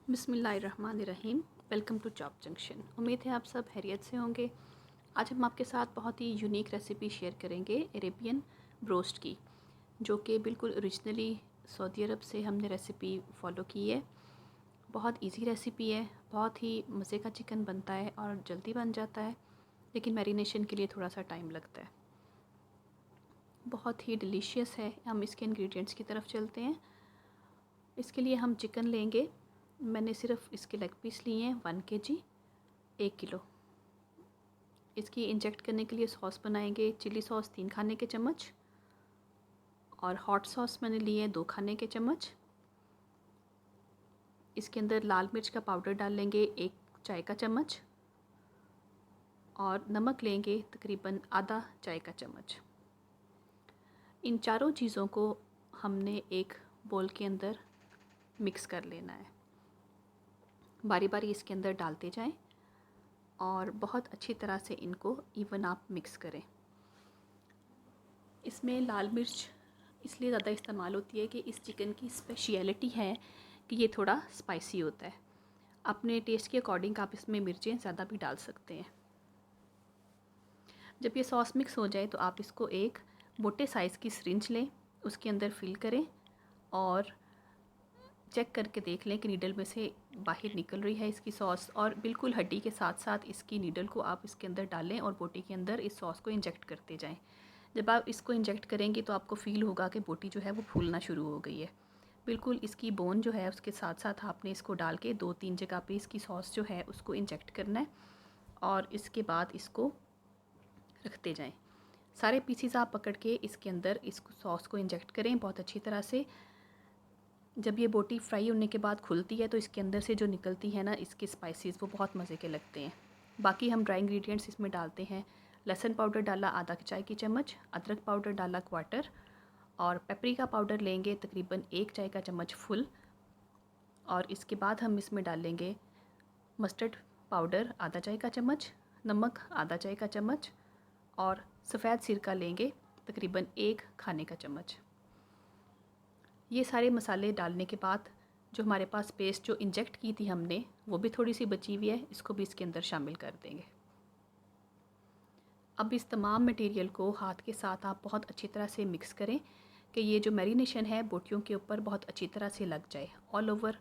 बिस्मिल्लाहिर्रहमानिर्रहीम। Welcome to Job Junction. उम्मीद है आप सब खैरियत से होंगे। आज हम आपके साथ बहुत ही यूनिक रेसिपी शेयर करेंगे अरेबियन ब्रोस्ट की, जो कि बिल्कुल ओरिजिनली सऊदी अरब से हमने रेसिपी फ़ॉलो की है। बहुत इजी रेसिपी है, बहुत ही मज़े का चिकन बनता है और जल्दी बन जाता है, लेकिन मैरिनेशन के लिए थोड़ा सा टाइम लगता है। बहुत ही डिलीशियस है। हम इसके इंग्रेडिएंट्स की तरफ चलते हैं। इसके लिए हम चिकन लेंगे। मैंने सिर्फ इसके लेग पीस लिए हैं 1 kg, 1 किलो। इसकी इंजेक्ट करने के लिए सॉस बनाएंगे। चिली सॉस 3 खाने के चम्मच और हॉट सॉस मैंने लिए हैं 2 खाने के चम्मच। इसके अंदर लाल मिर्च का पाउडर डाल लेंगे 1 चाय का चम्मच और नमक लेंगे तकरीबन आधा चाय का चम्मच। इन चारों चीज़ों को हमने एक बोल के अंदर मिक्स कर लेना है। बारी बारी इसके अंदर डालते जाएं और बहुत अच्छी तरह से इनको इवन आप मिक्स करें। इसमें लाल मिर्च इसलिए ज़्यादा इस्तेमाल होती है कि इस चिकन की स्पेशलिटी है कि ये थोड़ा स्पाइसी होता है। अपने टेस्ट के अकॉर्डिंग आप इसमें मिर्चें ज़्यादा भी डाल सकते हैं। जब ये सॉस मिक्स हो जाए तो आप इसको एक मोटे साइज़ की सिरिंज लें, उसके अंदर फिल करें और चेक करके देख लें कि नीडल में से बाहर निकल रही है इसकी सॉस, और बिल्कुल हड्डी के साथ साथ इसकी नीडल को आप इसके अंदर डालें और बोटी के अंदर इस सॉस को इंजेक्ट करते जाएं। जब आप इसको इंजेक्ट करेंगे तो आपको फ़ील होगा कि बोटी जो है वो फूलना शुरू हो गई है। बिल्कुल इसकी बोन जो है उसके साथ साथ आपने इसको डाल के 2-3 जगह पे इसकी सॉस जो है उसको इंजेक्ट करना है और इसके बाद इसको रखते जाएँ। सारे पीसीस आप पकड़ के इसके अंदर इस सॉस को इंजेक्ट करें बहुत अच्छी तरह से। जब ये बोटी फ्राई होने के बाद खुलती है तो इसके अंदर से जो निकलती है ना इसके स्पाइसेस, वो बहुत मज़े के लगते हैं। बाकी हम ड्राई इंग्रेडिएंट्स इसमें डालते हैं। लहसुन पाउडर डाला आधा चाय की चम्मच, अदरक पाउडर डाला 1/4 और पेपरिका पाउडर लेंगे तकरीबन 1 चाय का चम्मच फुल। और इसके बाद हम इसमें डालेंगे मस्टर्ड पाउडर आधा चाय का चम्मच, नमक आधा चाय का चम्मच और सफ़ेद सिरका लेंगे तकरीबन 1 खाने का चम्मच। ये सारे मसाले डालने के बाद जो हमारे पास पेस्ट जो इंजेक्ट की थी हमने, वो भी थोड़ी सी बची हुई है, इसको भी इसके अंदर शामिल कर देंगे। अब इस तमाम मटेरियल को हाथ के साथ आप बहुत अच्छी तरह से मिक्स करें कि ये जो मैरिनेशन है बोटियों के ऊपर बहुत अच्छी तरह से लग जाए। ऑल ओवर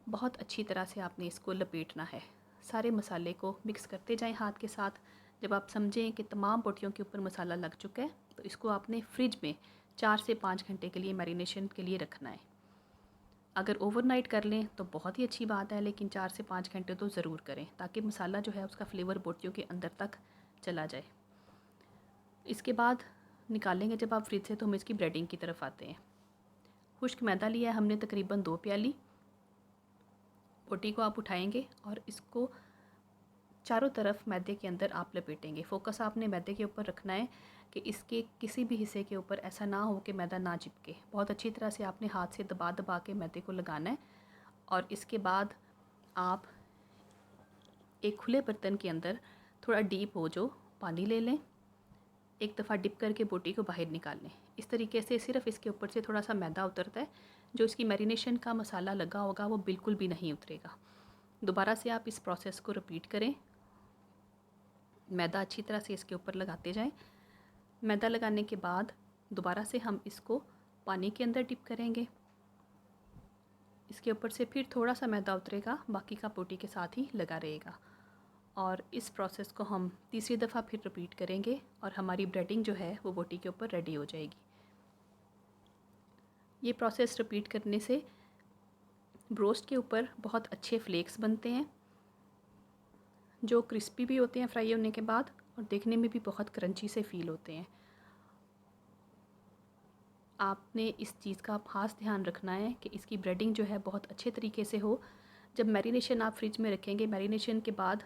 बहुत अच्छी तरह से आपने इसको लपेटना है। सारे मसाले को मिक्स करते जाएं हाथ के साथ। जब आप समझें कि तमाम बोटियों के ऊपर मसाला लग चुका है तो इसको आपने फ्रिज में 4 से 5 घंटे के लिए मैरिनेशन के लिए रखना है। अगर ओवरनाइट कर लें तो बहुत ही अच्छी बात है, लेकिन 4 से 5 घंटे तो ज़रूर करें ताकि मसाला जो है उसका फ्लेवर बोटियों के अंदर तक चला जाए। इसके बाद निकालेंगे जब आप फ्रिज से तो हम इसकी ब्रेडिंग की तरफ आते हैं। खुश्क मैदा लिया है हमने तकरीबन 2 प्याली। बोटी को आप उठाएंगे और इसको चारों तरफ मैदे के अंदर आप लपेटेंगे। फोकस आपने मैदे के ऊपर रखना है कि इसके किसी भी हिस्से के ऊपर ऐसा ना हो कि मैदा ना चिपके। बहुत अच्छी तरह से आपने हाथ से दबा दबा के मैदे को लगाना है और इसके बाद आप एक खुले बर्तन के अंदर थोड़ा डीप हो जो पानी ले लें, एक दफ़ा डिप करके बोटी को बाहर निकाल लें। इस तरीके से सिर्फ इसके ऊपर से थोड़ा सा मैदा उतरता है, जो इसकी मैरिनेशन का मसाला लगा होगा वो बिल्कुल भी नहीं उतरेगा। दोबारा से आप इस प्रोसेस को रिपीट करें। मैदा अच्छी तरह से इसके ऊपर लगाते जाएं। मैदा लगाने के बाद दोबारा से हम इसको पानी के अंदर डिप करेंगे। इसके ऊपर से फिर थोड़ा सा मैदा उतरेगा, बाकी का बोटी के साथ ही लगा रहेगा और इस प्रोसेस को हम तीसरी दफ़ा फिर रिपीट करेंगे और हमारी ब्रेडिंग जो है वो बोटी के ऊपर रेडी हो जाएगी। ये प्रोसेस रिपीट करने से ब्रोस्ट के ऊपर बहुत अच्छे फ्लेक्स बनते हैं, जो क्रिस्पी भी होते हैं फ्राई होने के बाद और देखने में भी बहुत क्रंची से फ़ील होते हैं। आपने इस चीज़ का ख़ास ध्यान रखना है कि इसकी ब्रेडिंग जो है बहुत अच्छे तरीके से हो। जब मैरिनेशन आप फ्रिज में रखेंगे, मैरिनेशन के बाद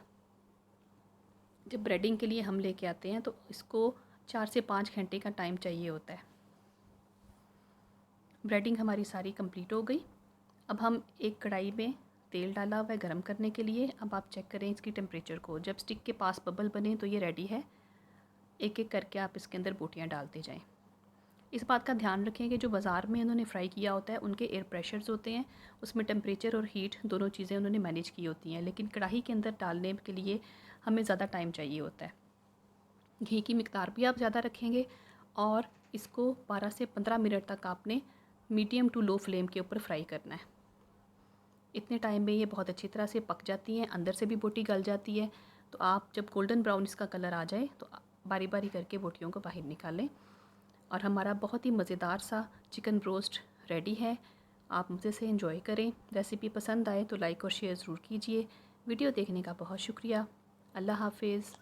जब ब्रेडिंग के लिए हम लेके आते हैं तो इसको 4 से 5 घंटे का टाइम चाहिए होता है। ब्रेडिंग हमारी सारी कंप्लीट हो गई। अब हम एक कढ़ाई में तेल डाला हुआ है गरम करने के लिए। अब आप चेक करें इसकी टेम्परेचर को। जब स्टिक के पास बबल बने तो ये रेडी है। एक एक करके आप इसके अंदर बोटियाँ डालते जाएं। इस बात का ध्यान रखें कि जो बाज़ार में उन्होंने फ्राई किया होता है उनके एयर प्रेशर्स होते हैं, उसमें टेम्परेचर और हीट दोनों चीज़ें उन्होंने मैनेज की होती हैं, लेकिन कढ़ाई के अंदर डालने के लिए हमें ज़्यादा टाइम चाहिए होता है। घी की मिकदार भी आप ज़्यादा रखेंगे और इसको 12 से 15 मिनट तक आपने मीडियम टू लो फ्लेम के ऊपर फ्राई करना है। इतने टाइम में ये बहुत अच्छी तरह से पक जाती हैं, अंदर से भी बोटी गल जाती है। तो आप जब गोल्डन ब्राउन इसका कलर आ जाए तो बारी बारी करके बोटियों को बाहर निकालें। और हमारा बहुत ही मज़ेदार सा चिकन रोस्ट रेडी है। आप मुझे से एंजॉय करें। रेसिपी पसंद आए तो लाइक और शेयर ज़रूर कीजिए। वीडियो देखने का बहुत शुक्रिया। अल्लाह हाफिज़।